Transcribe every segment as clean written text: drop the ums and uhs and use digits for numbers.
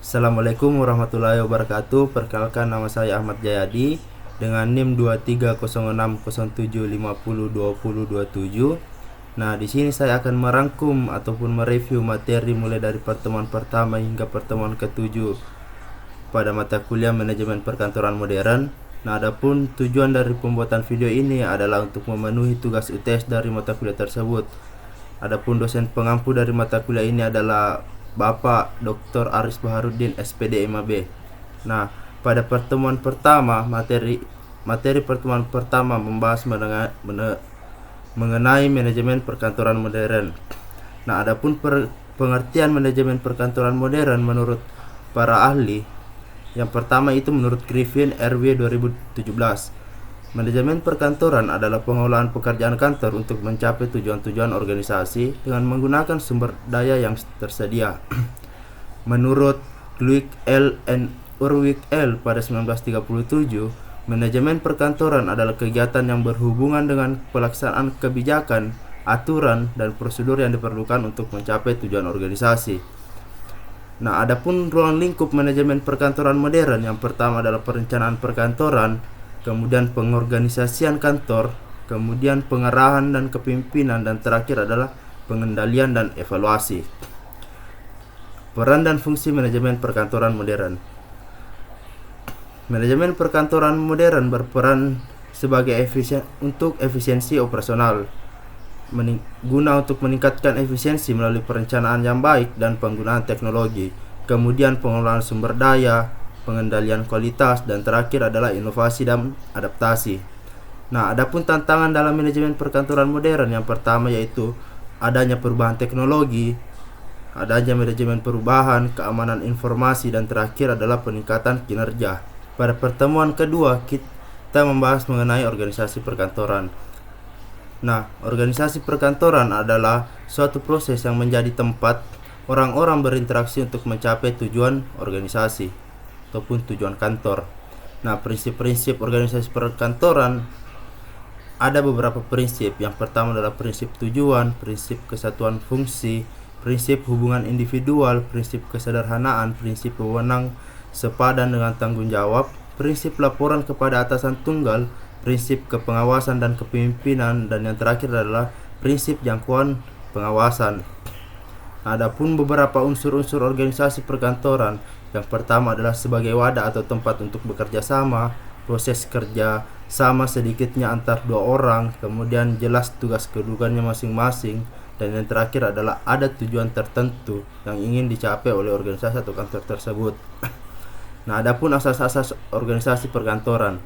Assalamualaikum warahmatullahi wabarakatuh. Perkenalkan, nama saya Ahmad Jayadi dengan NIM 230607502027. Nah, di sini saya akan merangkum ataupun mereview materi mulai dari pertemuan pertama hingga pertemuan ketujuh pada mata kuliah manajemen perkantoran modern. Nah, adapun tujuan dari pembuatan video ini adalah untuk memenuhi tugas UTS dari mata kuliah tersebut. Adapun dosen pengampu dari mata kuliah ini adalah Bapak Dr. Aris Baharudin, SPD MAB. Nah, pada pertemuan pertama, materi pertemuan pertama membahas mengenai manajemen perkantoran modern. Nah, adapun pengertian manajemen perkantoran modern menurut para ahli, yang pertama itu menurut Griffin RW 2017. Manajemen perkantoran adalah pengolahan pekerjaan kantor untuk mencapai tujuan-tujuan organisasi dengan menggunakan sumber daya yang tersedia. Menurut Glick L. and Urwick L. pada 1937, manajemen perkantoran adalah kegiatan yang berhubungan dengan pelaksanaan kebijakan, aturan, dan prosedur yang diperlukan untuk mencapai tujuan organisasi. Nah, adapun ruang lingkup manajemen perkantoran modern, yang pertama adalah perencanaan perkantoran, kemudian pengorganisasian kantor, kemudian pengarahan dan kepemimpinan, dan terakhir adalah pengendalian dan evaluasi. Peran dan fungsi manajemen perkantoran modern. Manajemen perkantoran modern berperan sebagai efisiensi operasional, guna untuk meningkatkan efisiensi melalui perencanaan yang baik dan penggunaan teknologi, kemudian pengelolaan sumber daya, pengendalian kualitas, dan terakhir adalah inovasi dan adaptasi. Nah, adapun tantangan dalam manajemen perkantoran modern, yang pertama yaitu adanya perubahan teknologi, adanya manajemen perubahan, keamanan informasi, dan terakhir adalah peningkatan kinerja. Pada pertemuan kedua, kita membahas mengenai organisasi perkantoran. Nah, organisasi perkantoran adalah suatu proses yang menjadi tempat orang-orang berinteraksi untuk mencapai tujuan organisasi ataupun tujuan kantor. Nah, prinsip-prinsip organisasi perkantoran ada beberapa prinsip. Yang pertama adalah prinsip tujuan, prinsip kesatuan fungsi, prinsip hubungan individual, prinsip kesederhanaan, prinsip wewenang sepadan dengan tanggung jawab, prinsip laporan kepada atasan tunggal, prinsip kepengawasan dan kepemimpinan, dan yang terakhir adalah prinsip jangkauan pengawasan. Adapun beberapa unsur-unsur organisasi perkantoran, yang pertama adalah sebagai wadah atau tempat untuk bekerja sama, proses kerja sama sedikitnya antar dua orang, kemudian jelas tugas kedudukannya masing-masing, dan yang terakhir adalah ada tujuan tertentu yang ingin dicapai oleh organisasi atau kantor tersebut. Nah, adapun asas-asas organisasi perkantoran.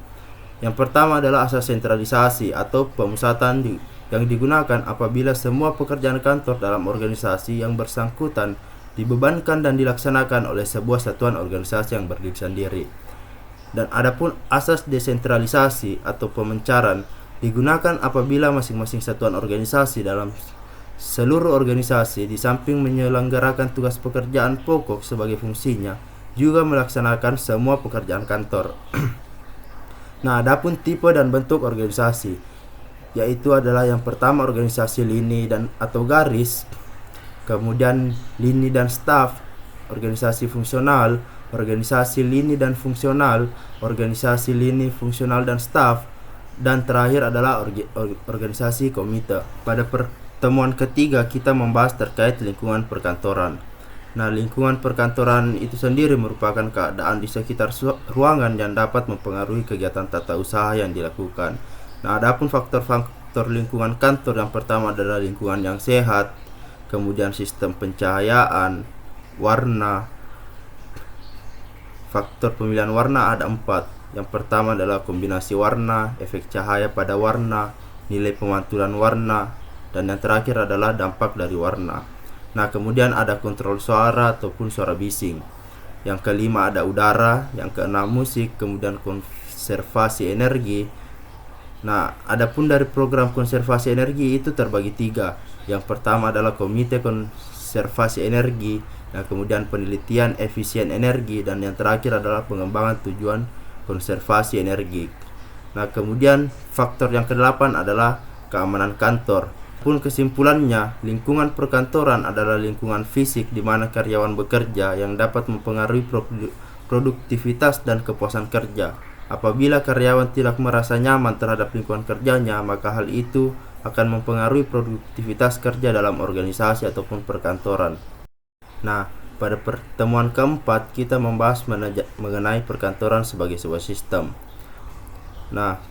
Yang pertama adalah asas sentralisasi atau pemusatan yang digunakan apabila semua pekerjaan kantor dalam organisasi yang bersangkutan dibebankan dan dilaksanakan oleh sebuah satuan organisasi yang berdiri sendiri. Dan adapun asas desentralisasi atau pemencaran digunakan apabila masing-masing satuan organisasi dalam seluruh organisasi di samping menyelenggarakan tugas pekerjaan pokok sebagai fungsinya, juga melaksanakan semua pekerjaan kantor. Nah, adapun tipe dan bentuk organisasi, yaitu adalah yang pertama organisasi lini dan atau garis, kemudian lini dan staf, organisasi fungsional, organisasi lini dan fungsional, organisasi lini fungsional dan staf, dan terakhir adalah organisasi komite. Pada pertemuan ketiga kita membahas terkait lingkungan perkantoran. Nah, lingkungan perkantoran itu sendiri merupakan keadaan di sekitar ruangan yang dapat mempengaruhi kegiatan tata usaha yang dilakukan. Nah, adapun faktor-faktor lingkungan kantor, yang pertama adalah lingkungan yang sehat, kemudian sistem pencahayaan, warna. Faktor pemilihan warna ada 4. Yang pertama adalah kombinasi warna, efek cahaya pada warna, nilai pemantulan warna, dan yang terakhir adalah dampak dari warna. Nah, kemudian ada kontrol suara ataupun suara bising. Yang kelima ada udara, yang keenam musik, kemudian konservasi energi. Nah, adapun dari program konservasi energi itu terbagi 3. Yang pertama adalah Komite Konservasi Energi, nah kemudian penelitian efisien energi, dan yang terakhir adalah pengembangan tujuan konservasi energi. Nah, kemudian faktor yang ke-8 adalah keamanan kantor. Pun kesimpulannya, lingkungan perkantoran adalah lingkungan fisik di mana karyawan bekerja yang dapat mempengaruhi produktivitas dan kepuasan kerja. Apabila karyawan tidak merasa nyaman terhadap lingkungan kerjanya, maka hal itu akan mempengaruhi produktivitas kerja dalam organisasi ataupun perkantoran. Nah, pada pertemuan keempat kita membahas mengenai perkantoran sebagai sebuah sistem. Nah,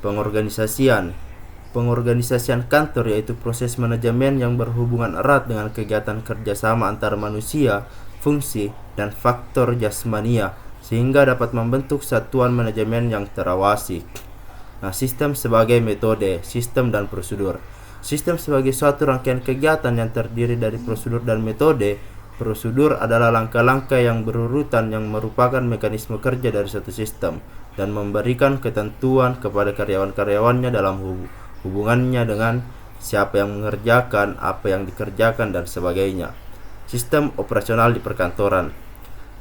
Pengorganisasian kantor yaitu proses manajemen yang berhubungan erat dengan kegiatan kerjasama antara manusia, fungsi, dan faktor jasmania sehingga dapat membentuk satuan manajemen yang terawasi. Nah, sistem sebagai metode, sistem dan prosedur. Sistem sebagai suatu rangkaian kegiatan yang terdiri dari prosedur dan metode. Prosedur adalah langkah-langkah yang berurutan yang merupakan mekanisme kerja dari suatu sistem dan memberikan ketentuan kepada karyawan-karyawannya dalam hubungannya dengan siapa yang mengerjakan, apa yang dikerjakan, dan sebagainya. Sistem operasional di perkantoran.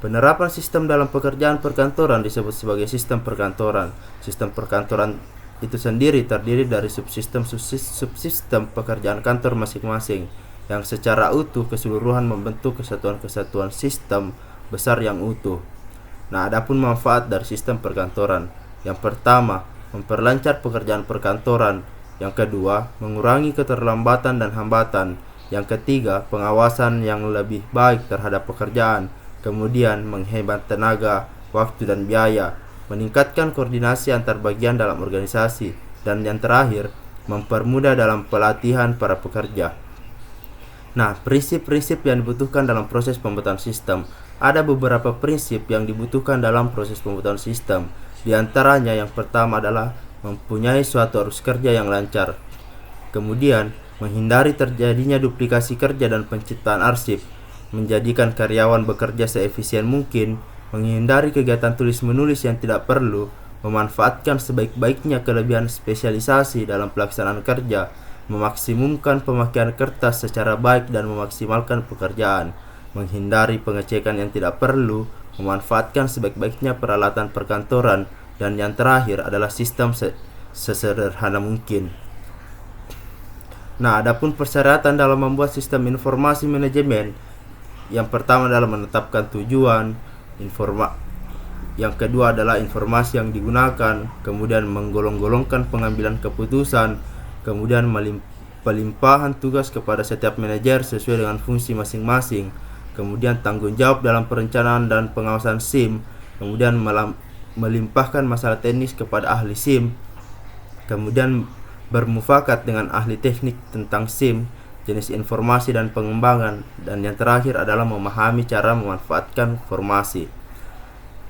Penerapan sistem dalam pekerjaan perkantoran disebut sebagai sistem perkantoran. Sistem perkantoran itu sendiri terdiri dari subsistem pekerjaan kantor masing-masing yang secara utuh keseluruhan membentuk kesatuan-kesatuan sistem besar yang utuh. Nah, adapun manfaat dari sistem perkantoran. Yang pertama, memperlancar pekerjaan perkantoran. Yang kedua, mengurangi keterlambatan dan hambatan. Yang ketiga, pengawasan yang lebih baik terhadap pekerjaan. Kemudian, menghemat tenaga, waktu, dan biaya. Meningkatkan koordinasi antar bagian dalam organisasi. Dan yang terakhir, mempermudah dalam pelatihan para pekerja. Nah, prinsip-prinsip yang dibutuhkan dalam proses pembuatan sistem. Ada beberapa prinsip yang dibutuhkan dalam proses pembuatan sistem. Di antaranya yang pertama adalah mempunyai suatu arus kerja yang lancar. Kemudian, menghindari terjadinya duplikasi kerja dan penciptaan arsip. Menjadikan karyawan bekerja seefisien mungkin. Menghindari kegiatan tulis-menulis yang tidak perlu. Memanfaatkan sebaik-baiknya kelebihan spesialisasi dalam pelaksanaan kerja. Memaksimumkan pemakaian kertas secara baik dan memaksimalkan pekerjaan. Menghindari pengecekan yang tidak perlu. Memanfaatkan sebaik-baiknya peralatan perkantoran. Dan yang terakhir adalah sistem sesederhana mungkin. Nah, adapun persyaratan dalam membuat sistem informasi manajemen. Yang pertama adalah menetapkan tujuan, yang kedua adalah informasi yang digunakan, kemudian menggolong-golongkan pengambilan keputusan, kemudian pelimpahan tugas kepada setiap manajer sesuai dengan fungsi masing-masing, kemudian tanggung jawab dalam perencanaan dan pengawasan SIM, kemudian melimpahkan masalah teknis kepada ahli SIM, kemudian bermufakat dengan ahli teknik tentang SIM, jenis informasi dan pengembangan, dan yang terakhir adalah memahami cara memanfaatkan informasi.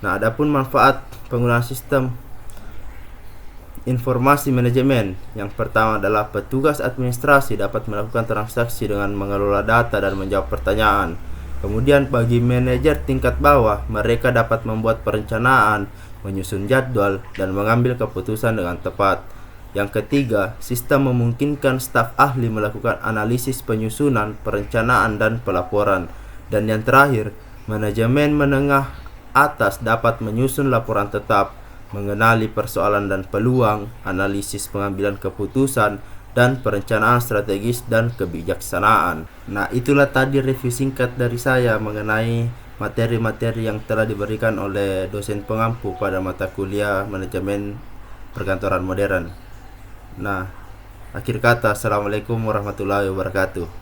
Nah, adapun manfaat penggunaan sistem informasi manajemen. Yang pertama adalah petugas administrasi dapat melakukan transaksi dengan mengelola data dan menjawab pertanyaan. Kemudian bagi manajer tingkat bawah, mereka dapat membuat perencanaan, menyusun jadwal, dan mengambil keputusan dengan tepat. Yang ketiga, sistem memungkinkan staf ahli melakukan analisis penyusunan, perencanaan, dan pelaporan. Dan yang terakhir, manajemen menengah atas dapat menyusun laporan tetap, mengenali persoalan dan peluang, analisis pengambilan keputusan, dan perencanaan strategis dan kebijaksanaan. Nah, itulah tadi review singkat dari saya mengenai materi-materi yang telah diberikan oleh dosen pengampu pada mata kuliah manajemen perkantoran modern. Nah, akhir kata, assalamualaikum warahmatullahi wabarakatuh.